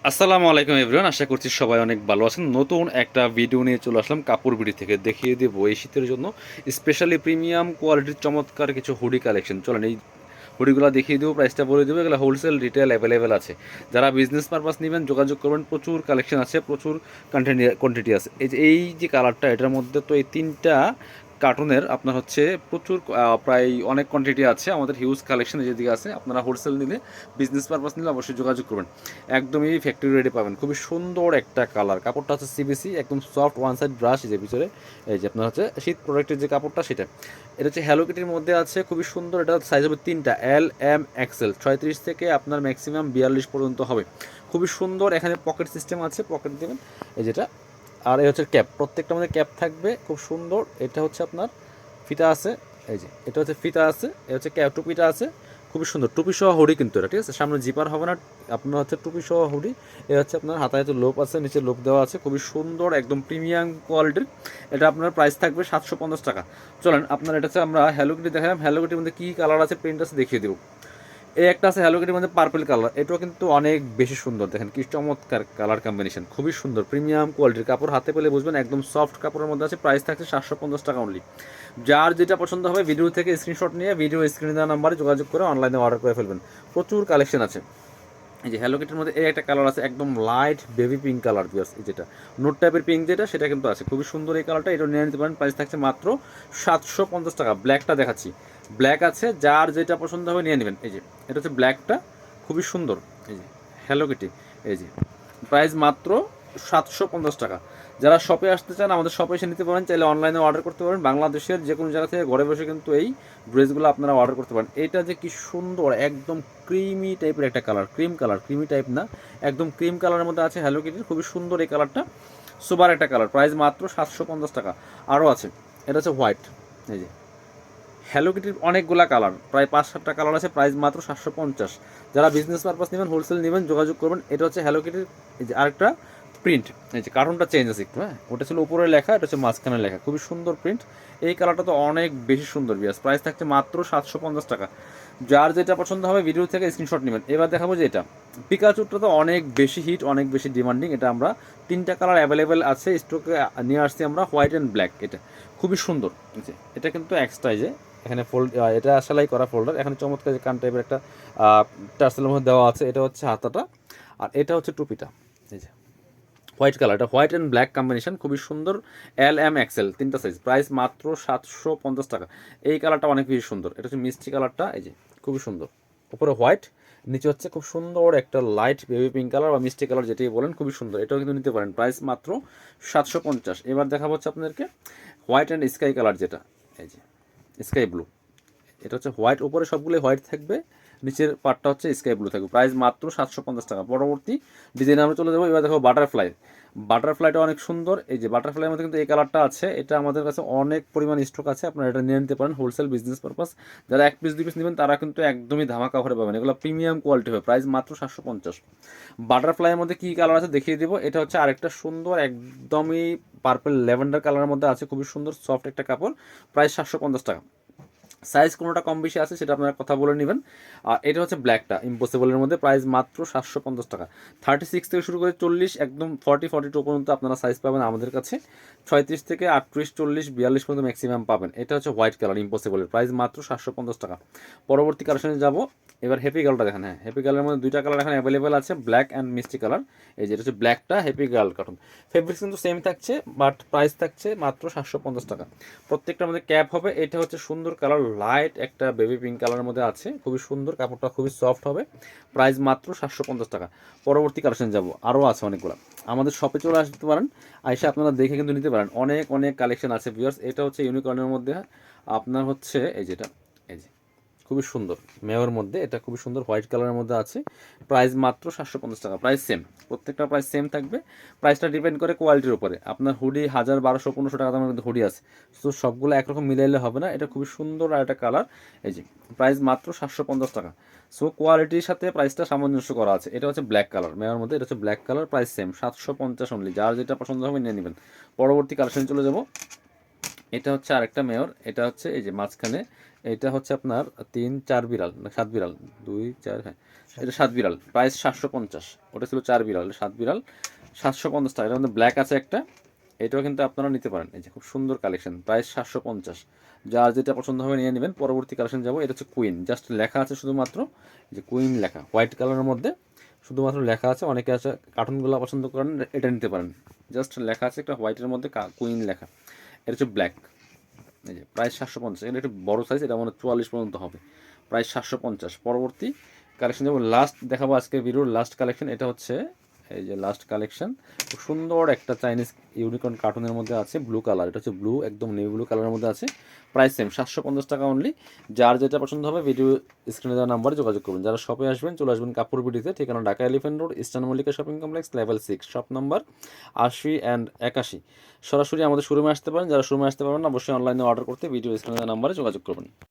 আসসালামু আলাইকুম এভরিওয়ান, আশা করছি সবাই অনেক ভালো আছেন। নতুন একটা ভিডিও নিয়ে চলে আসলাম কাপড় বিডি থেকে। দেখিয়ে দেবো এই শীতের জন্য স্পেশালি প্রিমিয়াম কোয়ালিটির চমৎকার কিছু হুডি কালেকশন। চলেন এই হুডিগুলো দেখিয়ে দেবো, প্রাইসটা বলে দেবো। এগুলো হোলসেল রিটেল অ্যাভেলেবেল আছে। যারা বিজনেস পারপাস নেবেন যোগাযোগ করবেন, প্রচুর কালেকশন আছে, প্রচুর কোয়ান্টিটি আছে। এই যে কালারটা, এটার মধ্যে তো এই তিনটা কার্টুনের আপনার হচ্ছে প্রচুর প্রায় অনেক কোয়ান্টিটি আছে, আমাদের হিউজ কালেকশন যেদিকে আছে। আপনারা হোলসেল নিলে, বিজনেস পারপাস নিলে অবশ্যই যোগাযোগ করবেন। একদমই ফ্যাক্টরি রেডি পাবেন। খুবই সুন্দর একটা কালার, কাপড়টা হচ্ছে সিবিসি, একদম সফট ওয়ান সাইড ব্রাশ। এই যে ভিতরে এই যে আপনার হচ্ছে শীত প্রোডাক্টের যে কাপড়টা, সেটা এটা হচ্ছে হ্যালো কিটির মধ্যে আছে। খুবই সুন্দর। এটা সাইজ হবে তিনটা, এল এম এক্সেল, 36 থেকে আপনার ম্যাক্সিমাম 42 পর্যন্ত হবে। খুবই সুন্দর। এখানে পকেট সিস্টেম আছে, পকেট দেবেন এই যেটা। আর এই হচ্ছে ক্যাপ, প্রত্যেকটা মধ্যে ক্যাপ থাকবে, খুব সুন্দর। এটা হচ্ছে আপনার ফিতা আছে, এই যে এটা হচ্ছে ফিতা আছে, এটা হচ্ছে ক্যাপ, টুপিটা আছে। খুবই সুন্দর টুপি সহ হুডি কিন্তু এটা, ঠিক আছে। সামনে জিপার হবে না, আপনার হচ্ছে টুপি সহ হুডি। এটা হচ্ছে আপনার হাতায় তো লোপ আছে, নিচে লোপ দেওয়া আছে। খুবই সুন্দর, একদম প্রিমিয়াম কোয়ালিটির। এটা আপনার প্রাইস থাকবে 750 টাকা। চলেন আপনার এটা হচ্ছে আমরা হ্যালো কিটি দেখালাম। হ্যালো কিটির মধ্যে কী কালার আছে, প্রিন্ট আছে, দেখিয়ে দেবো। এই একটা আছে হ্যালো কিটির মধ্যে পার্পল কালার, এটাও কিন্তু অনেক বেশি সুন্দর। দেখেন কি চমৎকার কালার কম্বিনেশন, খুবই সুন্দর প্রিমিয়াম কোয়ালিটির কাপড়। হাতে পেলে বুঝবেন, একদম সফট কাপড়ের মধ্যে আছে। প্রাইস থাকছে 750 টাকা অনলি। যার যেটা পছন্দ হবে ভিডিও থেকে স্ক্রিনশট নিয়ে ভিডিও স্ক্রিনে দেওয়া নাম্বারে যোগাযোগ করে অনলাইনে অর্ডার করে ফেলবেন। প্রচুর কালেকশন আছে। এই যে হ্যালো কিটির মধ্যে এই একটা কালার আছে, একদম লাইট বেবি পিঙ্ক কালার। বিয়ার্স এই যেটা নোট টাইপের পিঙ্ক যেটা, সেটা কিন্তু আছে। খুবই সুন্দর এই কালারটা, এটা নিয়ে নিতে পারেন। প্রাইস থাকছে মাত্র 750 টাকা। ব্ল্যাকটা দেখাচ্ছি, ব্ল্যাক আছে, যার যেটা পছন্দ হবে নিয়ে নেবেন। এই যে এটা হচ্ছে ব্ল্যাকটা, খুবই সুন্দর। এই যে হ্যালো কিটি, এই যে প্রাইস মাত্র 750 টাকা। যারা শপে আসতে চান আমাদের শপে এসে নিতে পারেন, চাইলে অনলাইনে অর্ডার করতে পারেন। বাংলাদেশের যে কোনো জায়গা থেকে ঘরে বসে কিন্তু এই ড্রেসগুলো আপনারা অর্ডার করতে পারেন। এইটা যে কি সুন্দর, একদম ক্রিমি টাইপের একটা colour, cream colour, creamy type না, একদম ক্রিম কালারের মধ্যে আছে হ্যালো কিটির। খুবই সুন্দর এই কালারটা, সুপার একটা কালার। প্রাইস মাত্র 750 টাকা। আরও আছে, এটা হচ্ছে হোয়াইট। এই যে হ্যালো কিটির অনেকগুলা কালার, প্রায় 5-7টা কালার আছে। প্রাইস মাত্র 750। যারা বিজনেস পারপাস নেবেন, হোলসেল নেবেন, যোগাযোগ করবেন। এটা হচ্ছে হ্যালো কিটির এই যে আরেকটা প্রিন্ট। এই যে কার্টুনটা চেঞ্জ আছে একটু, হ্যাঁ, ওটা ছিল উপরে লেখা, এটা হচ্ছে মাঝখানে লেখা। খুবই সুন্দর প্রিন্ট। এই কালারটা তো অনেক বেশি সুন্দর। বিয়াস প্রাইস থাকছে মাত্র 750 টাকা। যার যেটা পছন্দ হবে ভিডিও থেকে স্ক্রিনশট নেবেন। এবার দেখাবো যে এটা পিকাচুটা তো অনেক বেশি হিট, অনেক বেশি ডিমান্ডিং। এটা আমরা তিনটা কালার অ্যাভেলেবেল আছে স্টকে নিয়ে আসছি আমরা, হোয়াইট অ্যান্ড ব্ল্যাক। এটা খুবই সুন্দর। এটা কিন্তু এক্সট্রা যে এখানে ফোল্ড, এটা সেলাই করা ফোল্ডার। এখানে চমৎকার যে কান টাইপের একটা টার্সেলের মধ্যে দেওয়া আছে। এটা হচ্ছে হাতাটা, আর এটা হচ্ছে টুপিটা। এই যে হোয়াইট কালার, এটা হোয়াইট অ্যান্ড ব্ল্যাক কম্বিনেশন, খুবই সুন্দর। এল এম এক্সেল তিনটা সাইজ। প্রাইস মাত্র 750 টাকা। এই কালারটা অনেক বেশি সুন্দর। এটা হচ্ছে মিষ্টি কালারটা, এই যে খুবই সুন্দর। উপরে হোয়াইট, নিচে হচ্ছে খুব সুন্দর একটা লাইট বেবি পিঙ্ক কালার বা মিষ্টি কালার যেটাই বলেন, খুবই সুন্দর। এটাও কিন্তু নিতে পারেন। প্রাইস মাত্র 750। এবার দেখাবো হচ্ছে আপনাদেরকে হোয়াইট অ্যান্ড স্কাই কালার, যেটা এই যে স্কাই ব্লু। এটা হচ্ছে হোয়াইট, উপরে সবগুলো হোয়াইট থাকবে, নিচের পার্টটা হচ্ছে স্কাই ব্লু থাকবে। প্রাইস মাত্র 750 টাকা। পরবর্তী ডিজাইনে আমরা চলে যাবো। এবার দেখো বাটারফ্লাই। বাটারফ্লাইটা অনেক সুন্দর। এই যে বাটারফ্লাইয়ের মধ্যে কিন্তু এই কালারটা আছে। এটা আমাদের কাছে অনেক পরিমাণ স্টক আছে, আপনারা এটা নিয়ে নিতে পারেন হোলসেল বিজনেস পারপাস। যারা 1 পিস 2 পিস নেবেন তারা কিন্তু একদমই ধামাকা অফারে পাবেন। এগুলো প্রিমিয়াম কোয়ালিটি হবে। প্রাইস মাত্র 750। বাটারফ্লাইয়ের মধ্যে কী কালার আছে দেখিয়ে দেবো। এটা হচ্ছে আরেকটা সুন্দর, একদমই পার্পল ল্যাভেন্ডার কালারের মধ্যে আছে। খুবই সুন্দর সফট একটা কাপড়। প্রাইস 750 টাকা। সাইজ কোনোটা কম বেশি আছে, সেটা আপনারা কথা বলে নেবেন। আর এটা হচ্ছে ব্ল্যাকটা ইম্পসিবলের মধ্যে। প্রাইস মাত্র 750 টাকা। 36 থেকে শুরু করে 40, একদম 40-42 পর্যন্ত আপনারা সাইজ পাবেন আমাদের কাছে। 36 থেকে 38, 40, 42 পর্যন্ত ম্যাক্সিমাম পাবেন। এটা হচ্ছে হোয়াইট কালার ইম্পসিবলের। প্রাইস মাত্র 750 টাকা। পরবর্তী কালেকশনে যাব। এবার হ্যাপি কালারটা দেখেন। হ্যাঁ, হ্যাপি কালারের মধ্যে দুইটা কালার এখানে অ্যাভেলেবেল আছে, ব্ল্যাক অ্যান্ড মিষ্টি কালার। এই যে এটা হচ্ছে ব্ল্যাকটা, হ্যাপি গার্ল কার্টুন। ফেব্রিক্স কিন্তু সেম থাকছে, বাট প্রাইস থাকছে মাত্র 750 টাকা। প্রত্যেকটার মধ্যে ক্যাপ হবে। এটা হচ্ছে সুন্দর কালার, লাইট একটা বেবি পিঙ্ক কালারের মধ্যে আছে। খুবই সুন্দর, কাপড়টা খুবই সফট হবে। প্রাইস মাত্র 750 টাকা। পরবর্তী কালেকশন যাব, আরও আছে অনেকগুলো। আমাদের শপে চলে আসতে পারেন, আইসা আপনারা দেখে কিন্তু নিতে পারেন। অনেক অনেক কালেকশন আছে ভিউয়ার্স। এটা হচ্ছে ইউনিকর্নের মধ্যে আপনার হচ্ছে এই যেটা, এই যে খুবই সুন্দর মেয়ের মধ্যে, এটা খুবই সুন্দর হোয়াইট কালারের মধ্যে আছে। প্রাইস মাত্র 750 টাকা। প্রাইস সেম, প্রত্যেকটা প্রাইস সেম থাকবে। প্রাইসটা ডিপেন্ড করে কোয়ালিটির উপরে। আপনার হুডি 1000, 1200, 1500 টাকা দামের মধ্যে হুডি আছে, তো সবগুলো একরকম মিলাইলে হবে না। এটা খুবই সুন্দর আর একটা কালার। এই যে প্রাইস মাত্র 750 টাকা। সো কোয়ালিটির সাথে প্রাইসটা সামঞ্জস্য করা আছে। এটা হচ্ছে ব্ল্যাক কালার মেয়ের মধ্যে, এটা হচ্ছে black colour. Price same 750 only. যার যেটা পছন্দ হবে নিয়ে নেবেন। পরবর্তী কালেকশন চলে যাব। এটা হচ্ছে আরেকটা মেয়র। এটা হচ্ছে এই যে মাঝখানে এটা হচ্ছে আপনার 3-4 বিড়াল না 7 বিড়াল, 2-4, হ্যাঁ এটা 7 বিড়াল, প্রাইস 750। ওটা ছিল 4 বিড়াল, 7 বিড়াল 750 টাকা। এটার মধ্যে ব্ল্যাক আছে একটা, এটাও কিন্তু আপনারা নিতে পারেন। এই যে খুব সুন্দর কালেকশন, প্রাইস 750। যার যেটা পছন্দ হবে নিয়ে নেবেন। পরবর্তী কালেকশন যাবো, এটা হচ্ছে কুইন, জাস্ট লেখা আছে শুধুমাত্র, যে কুইন লেখা হোয়াইট কালারের মধ্যে শুধুমাত্র লেখা আছে। অনেকে আছে কার্টুনগুলো পছন্দ করেন, এটা নিতে পারেন। জাস্ট লেখা আছে একটা হোয়াইটের মধ্যে কুইন লেখা, এটা হচ্ছে ব্ল্যাক। এই যে প্রাইস 750, এটা একটু বড়ো সাইজ, এটা মনে হয় 44 পর্যন্ত হবে, প্রাইস 750। পরবর্তী কালেকশন যাবো, লাস্ট দেখাবো আজকে ভিডিওর লাস্ট কালেকশন। এটা হচ্ছে এই যে লাস্ট কালেকশন, খুব সুন্দর একটা চাইনিজ ইউনিকর্ন কার্টুনের মধ্যে আছে, ব্লু কালার, এটা হচ্ছে ব্লু, একদম নেভি ব্লু কালারের মধ্যে আছে। প্রাইস সেম 750 টাকা অনলি। যার যেটা পছন্দ হবে ভিডিও স্ক্রিনে দেওয়া নাম্বারে যোগাযোগ করুন। যারা শপে আসবেন চলে আসবেন কাপড় বিডিতে, ঠিকানা Dhaka elephant road, eastern Mallika shopping complex, level 6, shop number 80 and 81। সরাসরি আমাদের শোরুমে আসতে পারেন, যারা শোরুমে আসতে পারবেন না অবশ্যই অনলাইনে অর্ডার করতে ভিডিও স্ক্রিনে দেওয়া নাম্বারে যোগাযোগ করবেন।